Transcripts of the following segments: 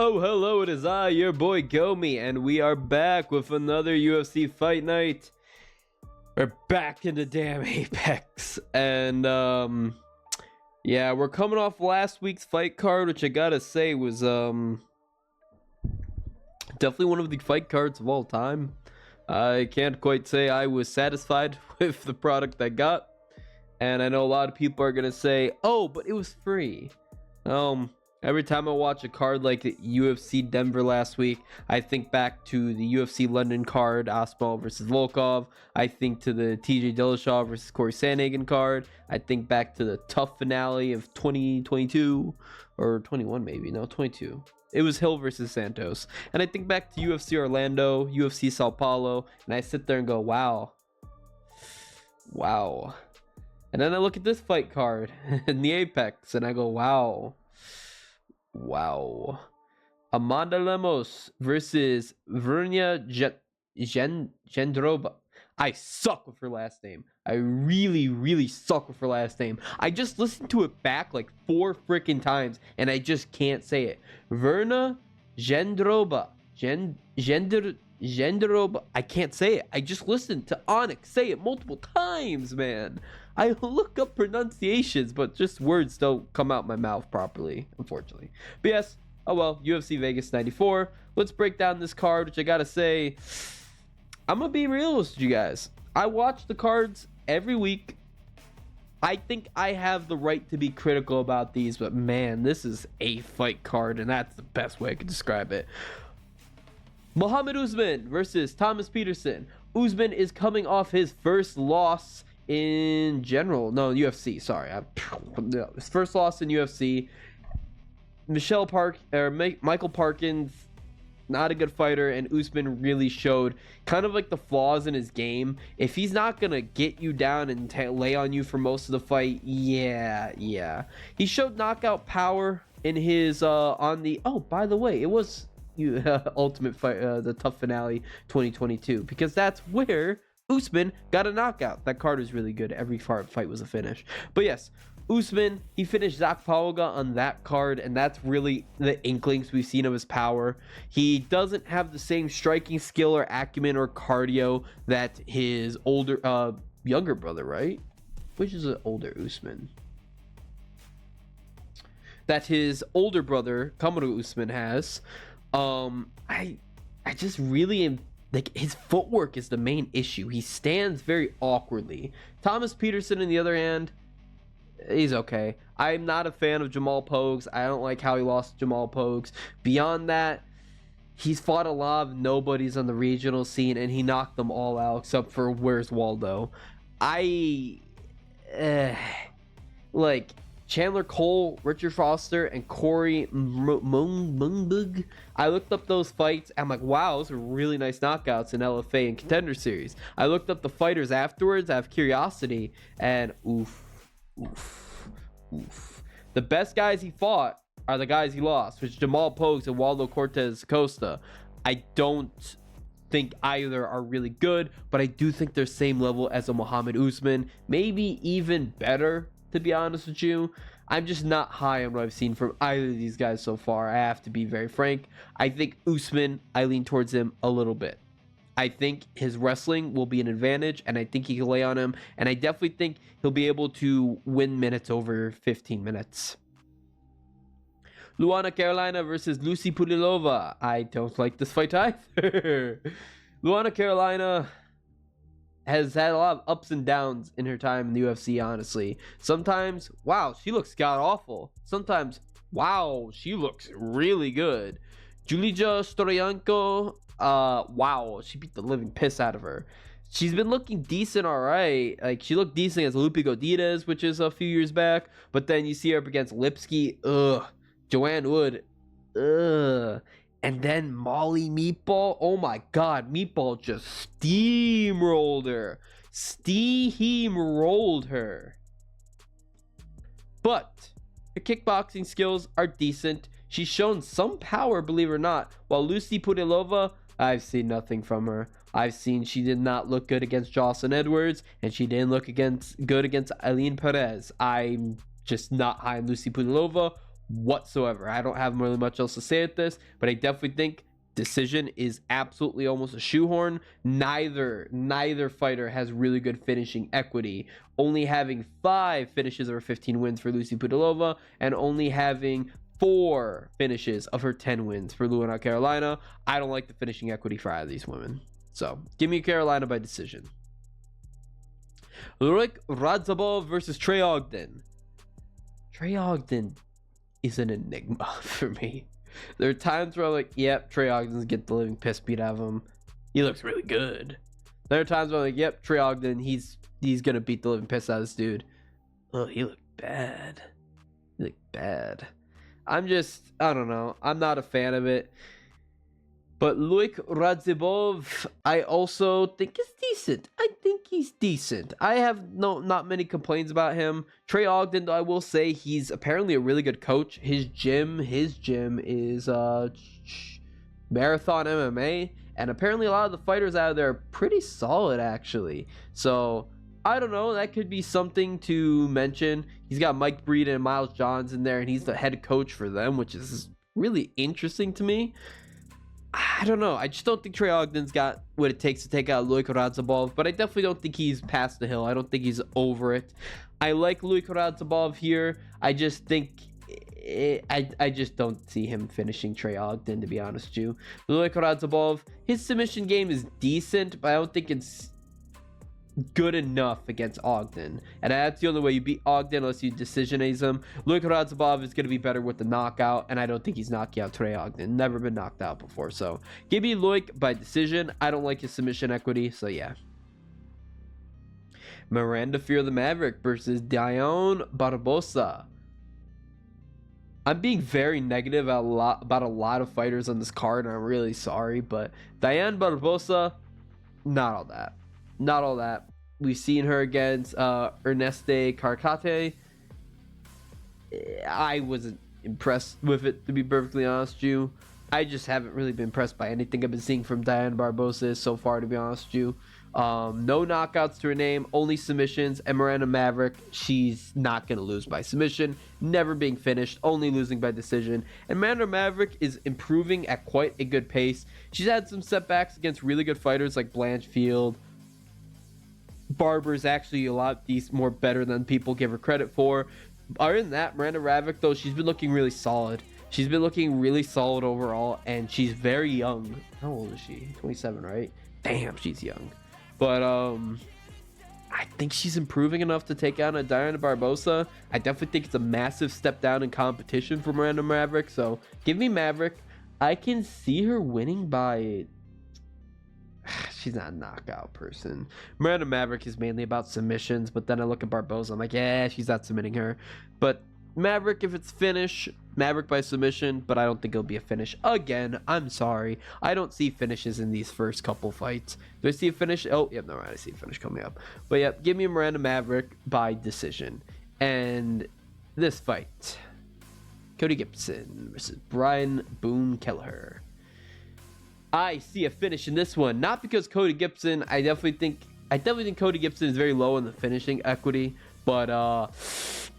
Oh, hello, it is I, your boy Gomi, and we are back with another UFC Fight Night. We're back in the damn Apex, and yeah, we're coming off last week's fight card, which I gotta say was definitely one of the fight cards of all time. I can't quite say I was satisfied with the product I got, and I know a lot of people are gonna say, oh, but it was free. Every time I watch a card like UFC Denver last week, I think back to the UFC London card, Aspinall versus Volkov. I think to the TJ Dillashaw versus Corey Sandhagen card. I think back to the tough finale of 2022 or 21 maybe. No, 22. It was Hill versus Santos. And I think back to UFC Orlando, UFC Sao Paulo, and I sit there and go, wow. Wow. And then I look at this fight card in the Apex and I go, wow. Wow. Amanda Lemos versus Vernia Jandiroba. I suck with her last name. I really suck with her last name. I just listened to it back like 4 freaking times and I just can't say it. Verna Jandiroba. Jandiroba. I can't say it. I just listened to Onyx say it multiple times, man. I look up pronunciations, but just words don't come out my mouth properly, unfortunately. But yes, oh well, UFC Vegas 94. Let's break down this card, which I gotta say, I'm gonna be real with you guys. I watch the cards every week. I think I have the right to be critical about these, but man, this is a fight card, and that's the best way I could describe it. Muhammad Usman versus Thomas Peterson. Usman is coming off his first loss in general. No, UFC. Sorry. His first loss in UFC. Michael Parkins, not a good fighter, and Usman really showed kind of like the flaws in his game. If he's not gonna get you down and lay on you for most of the fight, yeah. He showed knockout power in his on the. Oh, by the way, it was Ultimate Fight, the Tough Finale 2022, because that's where Usman got a knockout. That card was really good. Every fight was a finish. But yes, Usman, he finished Zach Pauga on that card, and that's really the inklings we've seen of his power. He doesn't have the same striking skill or acumen or cardio that his younger brother, right? Which is an older Usman? That his older brother, Kamaru Usman, has. I just really am. Like, his footwork is the main issue. He stands very awkwardly. Thomas Peterson, on the other hand, he's okay. I'm not a fan of Jamal Pogues. I don't like how he lost Jamal Pogues. Beyond that, he's fought a lot of nobodies on the regional scene, and he knocked them all out except for Where's Waldo. Like Chandler Cole, Richard Foster, and Corey Mungbug. I looked up those fights. I'm like, wow, those are really nice knockouts in LFA and Contender Series. I looked up the fighters afterwards out of curiosity, and oof. The best guys he fought are the guys he lost, which is Jamal Pogues and Waldo Cortez Costa. I don't think either are really good, but I do think they're same level as a Muhammad Usman, maybe even better. To be honest with you, I'm just not high on what I've seen from either of these guys so far. I have to be very frank. I think Usman, I lean towards him a little bit. I think his wrestling will be an advantage, and I think he can lay on him, and I definitely think he'll be able to win minutes over 15 minutes. Luana Carolina versus Lucy Pudilova. I don't like this fight either. Luana Carolina has had a lot of ups and downs in her time in the UFC, honestly. Sometimes, wow, she looks god-awful. Sometimes, wow, she looks really good. Julija Storoyanko, wow, she beat the living piss out of her. She's been looking decent, all right. Like, she looked decent against Lupe Godinez, which is a few years back. But then you see her up against Lipsky, Joanne Wood, and then Molly Meatball. Oh my god, Meatball just steamrolled her. But her kickboxing skills are decent. She's shown some power, believe it or not. While Lucy Pudilova, I've seen nothing from her. I've seen she did not look good against Jocelyn Edwards, and she didn't look good against Eileen Perez. I'm just not high on Lucy Pudilova. whatsoever. I don't have really much else to say at this, but I definitely think decision is absolutely almost a shoehorn. Neither fighter has really good finishing equity. Only having 5 finishes over 15 wins for Lucy Pudilova, and only having 4 finishes of her 10 wins for Luana Carolina. I don't like the finishing equity for either of these women. So give me Carolina by decision. Lurik Radzhabov versus Trey Ogden. Trey Ogden is an enigma for me. There are times where I'm like, yep, Trey Ogden's get the living piss beat out of him. He looks really good. There are times where I'm like, yep, Trey Ogden, he's gonna beat the living piss out of this dude. Oh, he looked bad. He looked bad. I don't know. I'm not a fan of it. But Luik Radzhabov, I also think is decent. I think he's decent. I have not many complaints about him. Trey Ogden, though, I will say he's apparently a really good coach. His gym is Marathon MMA, and apparently a lot of the fighters out of there are pretty solid, actually. So I don't know. That could be something to mention. He's got Mike Breed and Miles Johns in there, and he's the head coach for them, which is really interesting to me. I don't know. I just don't think Trey Ogden's got what it takes to take out Luik Radzhabov, but I definitely don't think he's past the hill. I don't think he's over it. I like Luik Radzhabov here. I just think I just don't see him finishing Trey Ogden, to be honest with you. Luik Radzhabov, his submission game is decent, but I don't think it's good enough against Ogden, and that's the only way you beat Ogden, unless you decisionize him. Luik Radzhabov is going to be better with the knockout, and I don't think he's knocking out Trey Ogden. Never been knocked out before, so give me Luik by decision. I don't like his submission equity, so yeah. Miranda Fear the Maverick versus Diane Barbosa. I'm being very negative about a lot of fighters on this card, and I'm really sorry, but Diane Barbosa, not all that. Not all that. We've seen her against Erneste Carcate. I wasn't impressed with it, to be perfectly honest with you. I just haven't really been impressed by anything I've been seeing from Diane Barbosa so far, to be honest with you. No knockouts to her name, only submissions. And Miranda Maverick, she's not going to lose by submission, never being finished, only losing by decision. And Miranda Maverick is improving at quite a good pace. She's had some setbacks against really good fighters like Blanchfield. Barber's actually a lot more better than people give her credit for. Other than that, Miranda Maverick, though, she's been looking really solid. She's been looking really solid overall, and she's very young. How old is she? 27, right? Damn, she's young. But I think she's improving enough to take out a Diana Barbosa. I definitely think it's a massive step down in competition for Miranda Maverick. So give me Maverick. I can see her winning by... She's not a knockout person. Miranda Maverick is mainly about submissions, but then I look at Barbosa, I'm like, yeah, she's not submitting her. But Maverick, if it's finish, Maverick by submission, but I don't think it'll be a finish. Again, I'm sorry. I don't see finishes in these first couple fights. Do I see a finish? Oh, yep, no, right, I see a finish coming up. But yep, give me Miranda Maverick by decision. And this fight, Cody Gibson versus Brian Boone Kelleher. I see a finish in this one, not because Cody Gibson. I definitely think Cody Gibson is very low in the finishing equity, but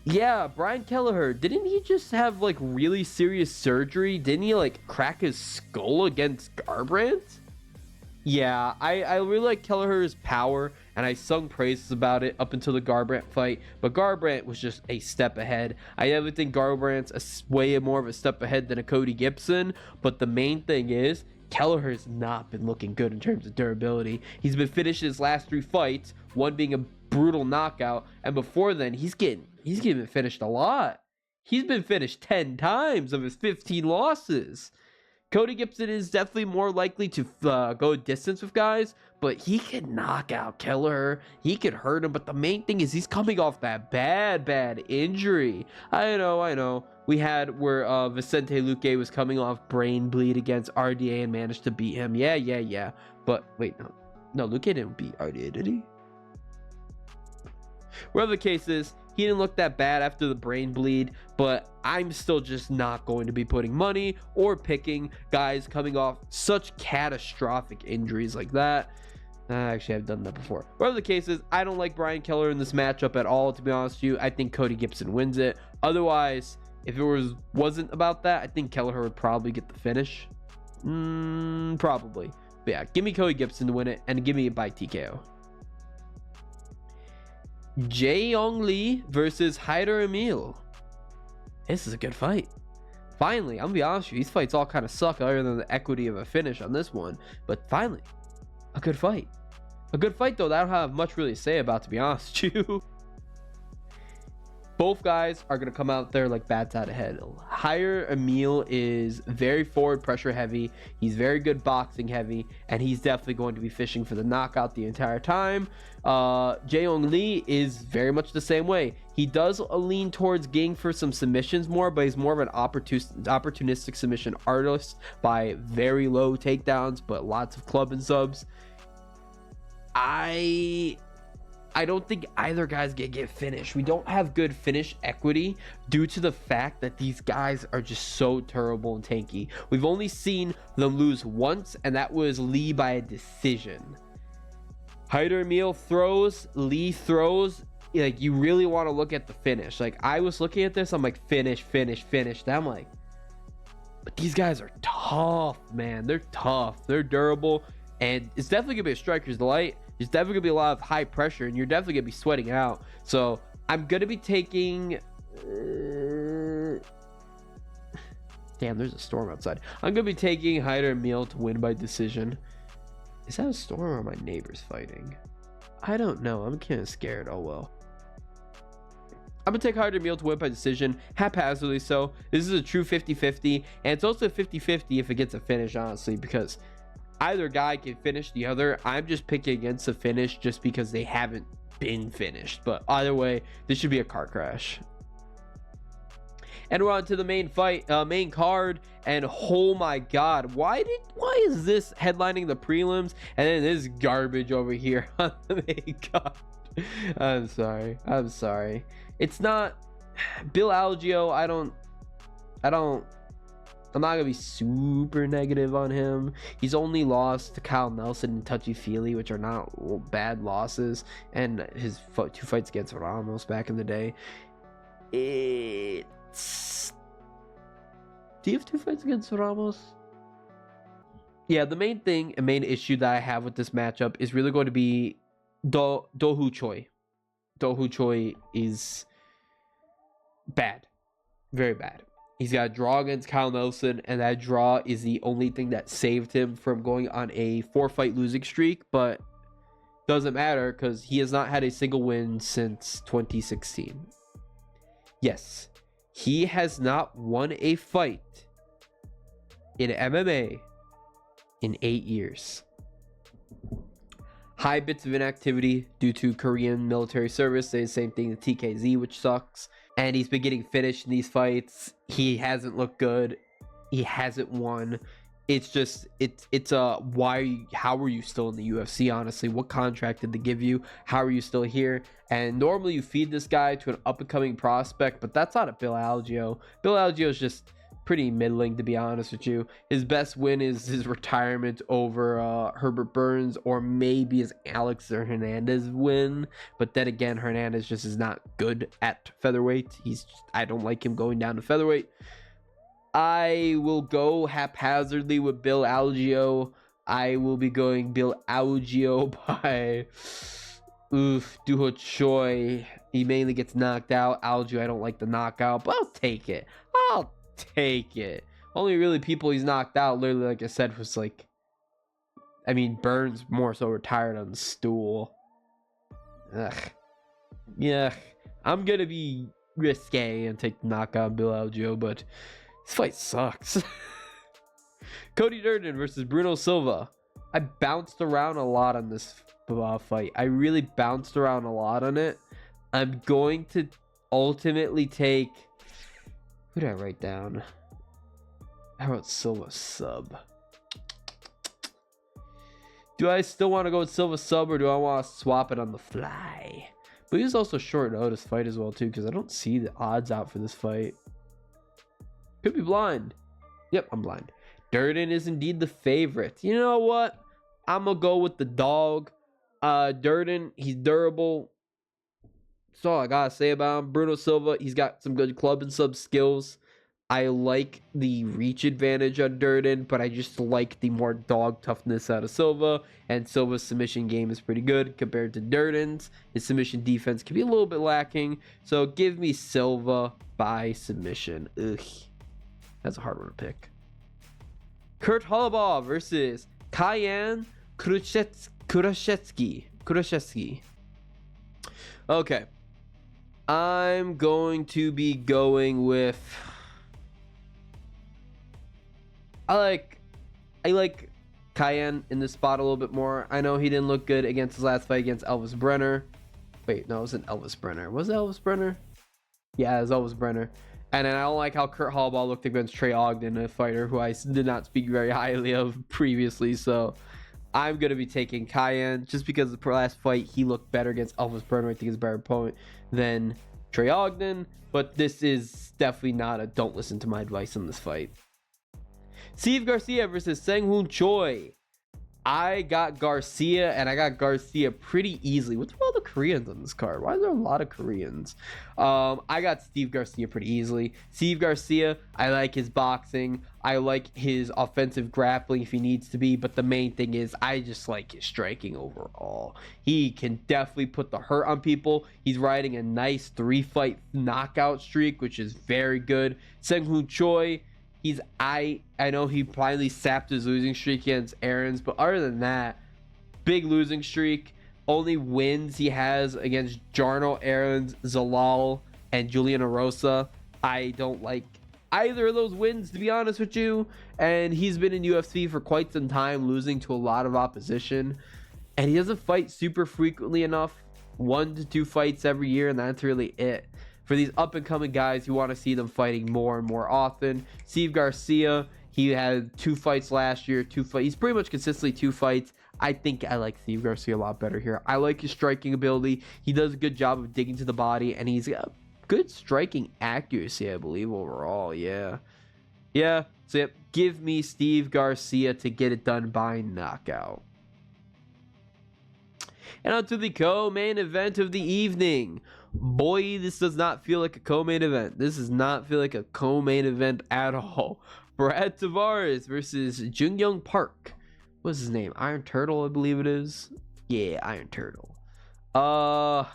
yeah, Brian Kelleher, didn't he just have like really serious surgery? Didn't he like crack his skull against Garbrandt? Yeah, I really like Kelleher's power, and I sung praises about it up until the Garbrandt fight, but Garbrandt was just a step ahead. I definitely think Garbrandt's way more of a step ahead than a Cody Gibson, but the main thing is Kelleher has not been looking good in terms of durability. He's been finished his last 3 fights, one being a brutal knockout, and before then he's getting finished a lot. He's been finished 10 times of his 15 losses. Cody Gibson is definitely more likely to go distance with guys, but he can knock out Kelleher. He could hurt him, but the main thing is he's coming off that bad injury. I know. We had where Vicente Luque was coming off brain bleed against RDA and managed to beat him. Yeah. But wait, no, Luque didn't beat RDA, did he? Whatever the case is, he didn't look that bad after the brain bleed, but I'm still just not going to be putting money or picking guys coming off such catastrophic injuries like that. Actually, I've done that before. Whatever the case is, I don't like Brian Kelleher in this matchup at all, to be honest with you. I think Cody Gibson wins it. Otherwise, If it wasn't about that, I think Kelleher would probably get the finish. Probably. But yeah, give me Cody Gibson to win it, and give me it by TKO. Jae-Yong Lee versus Hyder Emil. This is a good fight. Finally, I'm gonna be honest with you, these fights all kind of suck other than the equity of a finish on this one. But finally, a good fight. A good fight, though, that I don't have much really to say about, to be honest with you. Both guys are going to come out there like bats out of head. Hyder Emil is very forward pressure heavy. He's very good boxing heavy, and he's definitely going to be fishing for the knockout the entire time. Jae-Yong Lee is very much the same way. He does lean towards getting for some submissions more, but he's more of an opportunistic submission artist by very low takedowns, but lots of club and subs. I don't think either guy's gonna get finished. We don't have good finish equity due to the fact that these guys are just so terrible and tanky. We've only seen them lose once, and that was Lee by a decision. Hyder Emil throws, Lee throws. Like, you really want to look at the finish. Like, I was looking at this, I'm like, finish. And I'm like, but these guys are tough, man. They're tough. They're durable, and it's definitely gonna be a striker's delight. There's definitely gonna be a lot of high pressure, and you're definitely gonna be sweating out. So I'm gonna be taking. Damn, there's a storm outside. I'm gonna be taking Hyder Emil to win by decision. Is that a storm or are my neighbors fighting? I don't know. I'm kind of scared. Oh well. I'm gonna take Hyder Emil to win by decision, haphazardly. So this is a true 50-50, and it's also 50-50 if it gets a finish, honestly, because either guy can finish the other. I'm just picking against the finish just because they haven't been finished. But either way, this should be a car crash. And we're on to the main fight, main card. And oh my god, why is this headlining the prelims and then this garbage over here on the main card? I'm sorry. It's not Bill Algeo. I'm not gonna be super negative on him. He's only lost to Kyle Nelson and Touchy Feely, which are not bad losses, and his 2 fights against Ramos back in the day. Do you have 2 fights against Ramos? Yeah, the main thing and main issue that I have with this matchup is really going to be Do-Hoo Choi. Do-Hoo Choi is bad, very bad. He's got a draw against Kyle Nelson, and that draw is the only thing that saved him from going on a 4-fight losing streak, but doesn't matter because he has not had a single win since 2016. Yes, he has not won a fight in MMA in 8 years. High bits of inactivity due to Korean military service. Say the same thing to TKZ, which sucks. And he's been getting finished in these fights. He hasn't looked good. He hasn't won. It's just, how are you still in the UFC, honestly? What contract did they give you? How are you still here? And normally you feed this guy to an up-and-coming prospect, but that's not a Bill Algeo. Bill Algeo is just pretty middling, to be honest with you. His best win is his retirement over Herbert Burns, or maybe his Alex Hernandez win. But then again, Hernandez just is not good at featherweight. I don't like him going down to featherweight. I will go haphazardly with Bill Algeo. I will be going Bill Algeo by Do-Hoo Choi. He mainly gets knocked out. Algeo, I don't like the knockout, but I'll take it. Only really people he's knocked out, literally, like I said, was like, I mean, Burns more so retired on the stool. Yeah, I'm gonna be risque and take the knockout on Bill Algeo, but this fight sucks. Cody Durden versus Bruno Silva. I bounced around a lot on this fight. I really bounced around a lot on it. I'm going to ultimately take... Who did I write down? I wrote Silva sub. Do I still want to go with Silva sub, or do I want to swap it on the fly? But he's also short notice fight as well too, because I don't see the odds out for this fight. Could be blind. Yep, I'm blind. Durden is indeed the favorite. You know what? I'm gonna go with the dog. Durden, he's durable. That's all I gotta say about him. Bruno Silva, he's got some good club and sub skills. I like the reach advantage on Durden, but I just like the more dog toughness out of Silva. And Silva's submission game is pretty good compared to Durden's. His submission defense can be a little bit lacking. So give me Silva by submission. Ugh. That's a hard one to pick. Kurt Holobaugh versus Kyan Kurashevsky. Okay. I'm going to be going with... I like Cayenne in this spot a little bit more. I know he didn't look good against his last fight against Elvis Brenner. Wait, no, it wasn't Elvis Brenner. Was it Elvis Brenner? Yeah, it was Elvis Brenner. And then I don't like how Kurt Hallball looked against Trey Ogden, a fighter who I did not speak very highly of previously. So I'm going to be taking Cayenne just because the last fight he looked better against Elvis Brenner. I think he's a better opponent than Trey Ogden. But this is definitely not a don't listen to my advice in this fight. Steve Garcia versus Sang-Hoon Choi. I got Garcia, and I got Garcia pretty easily. What's with all the Koreans on this card? Why are there a lot of Koreans? I got Steve Garcia pretty easily. Steve Garcia, I like his boxing. I like his offensive grappling if he needs to be. But the main thing is I just like his striking overall. He can definitely put the hurt on people. He's riding a nice 3-fight knockout streak, which is very good. Sang-Hoon Choi, I know he finally sapped his losing streak against Aarons, but other than that, big losing streak. Only wins he has against Jarno, Aarons, Zalal, and Julian Erosa. I don't like either of those wins, to be honest with you. And he's been in UFC for quite some time, losing to a lot of opposition. And he doesn't fight super frequently enough. 1 to 2 fights every year, and that's really it. For these up-and-coming guys, you want to see them fighting more and more often. Steve Garcia, he had 2 fights last year. He's pretty much consistently 2 fights. I think I like Steve Garcia a lot better here. I like his striking ability. He does a good job of digging to the body, and he's got good striking accuracy, I believe, overall. Yeah. So, yep, give me Steve Garcia to get it done by knockout. And on to the co-main event of the evening. Boy, this does not feel like a co-main event. This does not feel like a co-main event at all. Brad Tavares versus Jung-Young Park. What's his name? Iron Turtle, I believe it is. Yeah, Iron Turtle. I've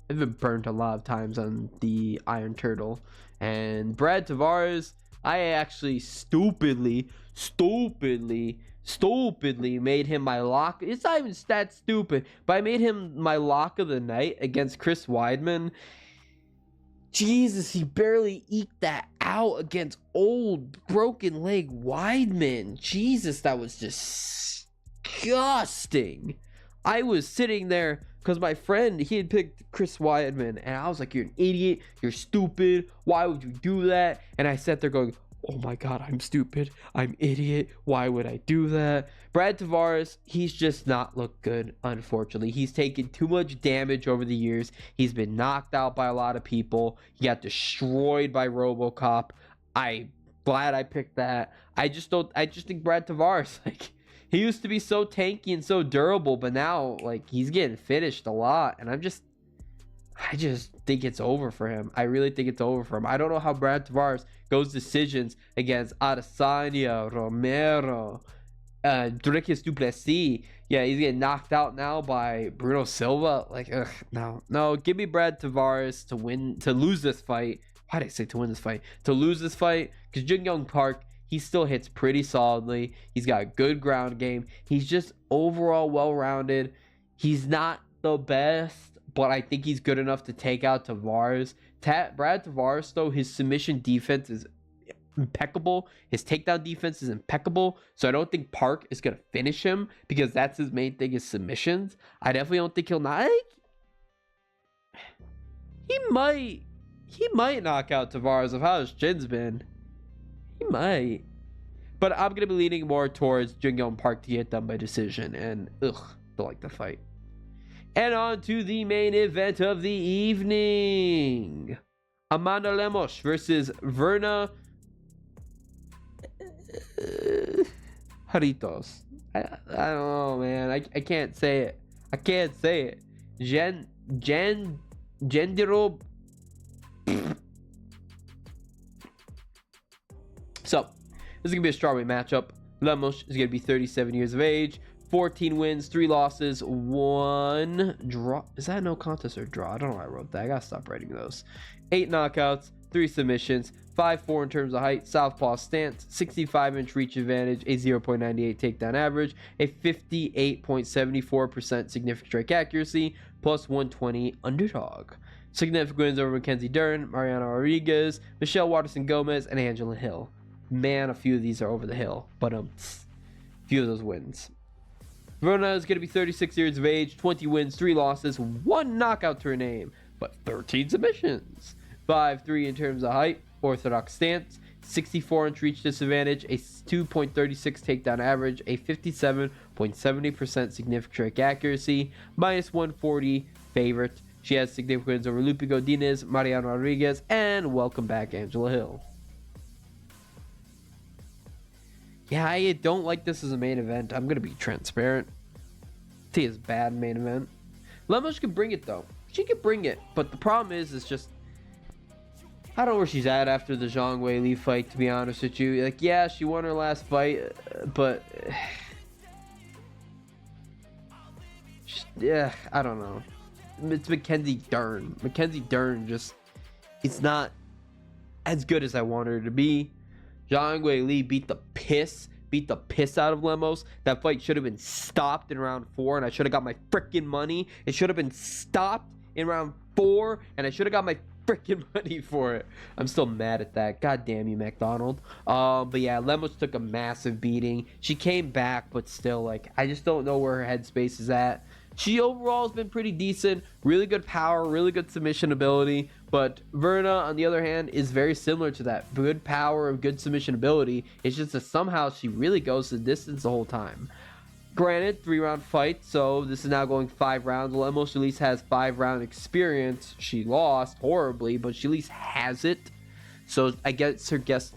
been burnt a lot of times on the Iron Turtle. And Brad Tavares, I actually stupidly made him my lock. It's not even that stupid, but I made him my lock of the night against Chris Weidman. Jesus, he barely eked that out against old broken leg Weidman. Jesus, that was disgusting. I was sitting there because my friend, he had picked Chris Weidman, and I was like, you're an idiot, you're stupid, why would you do that? And I sat there going, oh my God, I'm stupid, I'm idiot, why would I do that? Brad Tavares, he's just not looked good, unfortunately. He's taken too much damage over the years. He's been knocked out by a lot of people. He got destroyed by RoboCop. I'm glad I picked that. I just think Brad Tavares, like, he used to be so tanky and so durable, but now, like, he's getting finished a lot, and I just think it's over for him. I really think it's over for him. I don't know how Brad Tavares goes decisions against Adesanya, Romero, Dricus Duplessis. Yeah, he's getting knocked out now by Bruno Silva. Like, no. Give me Brad Tavares to lose this fight. Why did I say to win this fight? To lose this fight, because Jung-Young Park, he still hits pretty solidly. He's got a good ground game. He's just overall well-rounded. He's not the best, but I think he's good enough to take out Tavares. Brad Tavares, though, his submission defense is impeccable. His takedown defense is impeccable. So I don't think Park is going to finish him because that's his main thing is submissions. I definitely don't think he'll not. He might knock out Tavares of how his chin's been. He might. But I'm going to be leaning more towards Jung-Young Park to get done by decision. And, don't like the fight. And on to the main event of the evening. Amanda Lemos versus Verna Jaritos. I don't know, man. I can't say it. Jandiroba. So, this is going to be a strawweight matchup. Lemos is going to be 37 years of age, 14 wins, 3 losses, 1 draw. Is that no contest or draw? I don't know why I wrote that. I got to stop writing those. 8 knockouts, 3 submissions, 5'4" in terms of height, southpaw stance, 65-inch reach advantage, a 0.98 takedown average, a 58.74% significant strike accuracy, plus 120 underdog. Significant wins over Mackenzie Dern, Mariana Rodriguez, Michelle Waterson Gomez, and Angela Hill. Man, a few of these are over the hill, but few of those wins. Verona is going to be 36 years of age, 20 wins, 3 losses, 1 knockout to her name, but 13 submissions. 5'3" in terms of height, orthodox stance, 64-inch reach disadvantage, a 2.36 takedown average, a 57.70% significant strike accuracy, minus 140 favorite. She has significant wins over Lupe Godinez, Mariana Rodriguez, and welcome back Angela Hill. Yeah, I don't like this as a main event. I'm going to be transparent. T is bad main event. Lemos can bring it though. She can bring it, but the problem is it's just, I don't know where she's at after the Zhang Weili fight, to be honest with you. Like, yeah, she won her last fight, but yeah, I don't know. It's Mackenzie Dern. Mackenzie Dern just, it's not as good as I want her to be. Zhang Weili beat the piss out of Lemos. That fight should have been stopped in round 4, and I should have got my freaking money. It should have been stopped in round 4, and I should have got my freaking money for it. I'm still mad at that. God damn you, McDonald. But yeah, Lemos took a massive beating. She came back, but still, like, I just don't know where her headspace is at. She overall has been pretty decent, really good power, really good submission ability, but Verna, on the other hand, is very similar to that. Good power, good submission ability. It's just that somehow she really goes the distance the whole time. Granted, 3-round fight, so this is now going 5 rounds. Lemos at least has 5-round experience. She lost horribly, but she at least has it. So I guess her gas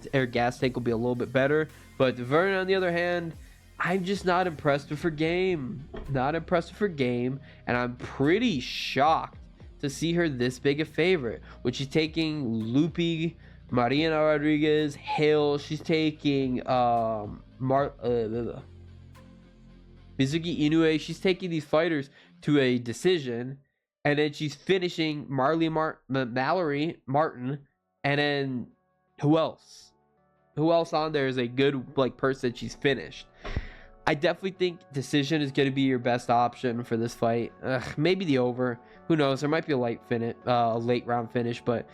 tank will be a little bit better. But Verna, on the other hand, I'm just not impressed with her game. Not impressed with her game. And I'm pretty shocked to see her this big a favorite. Which she's taking Lupe, Mariana Rodriguez, Hill. She's taking Mizuki Inoue. She's taking these fighters to a decision. And then she's finishing Mallory Martin. And then who else? Who else on there is a good person she's finished? I definitely think decision is going to be your best option for this fight. Maybe the over. Who knows? There might be a late round finish, but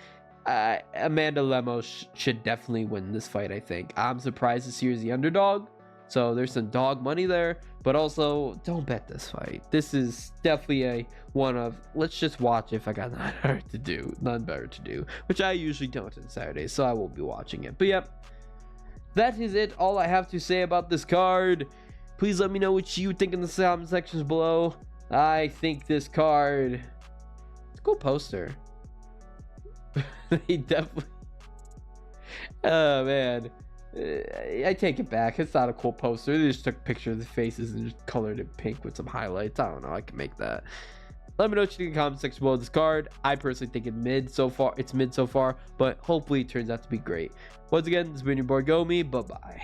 Amanda Lemos should definitely win this fight, I think. I'm surprised to see her as the underdog. So there's some dog money there, but also don't bet this fight. This is definitely a one of, let's just watch if I got nothing better to do, which I usually don't on Saturdays, so I won't be watching it. But yep, that is it. All I have to say about this card. Please let me know what you think in the comment sections below. I think this card, it's a cool poster. They definitely, oh man, I take it back. It's not a cool poster. They just took a picture of the faces and just colored it pink with some highlights. I don't know. I can make that. Let me know what you think in the comment section below this card. I personally think it's mid so far, but hopefully it turns out to be great. Once again, this has been your boy Gomi. Bye bye.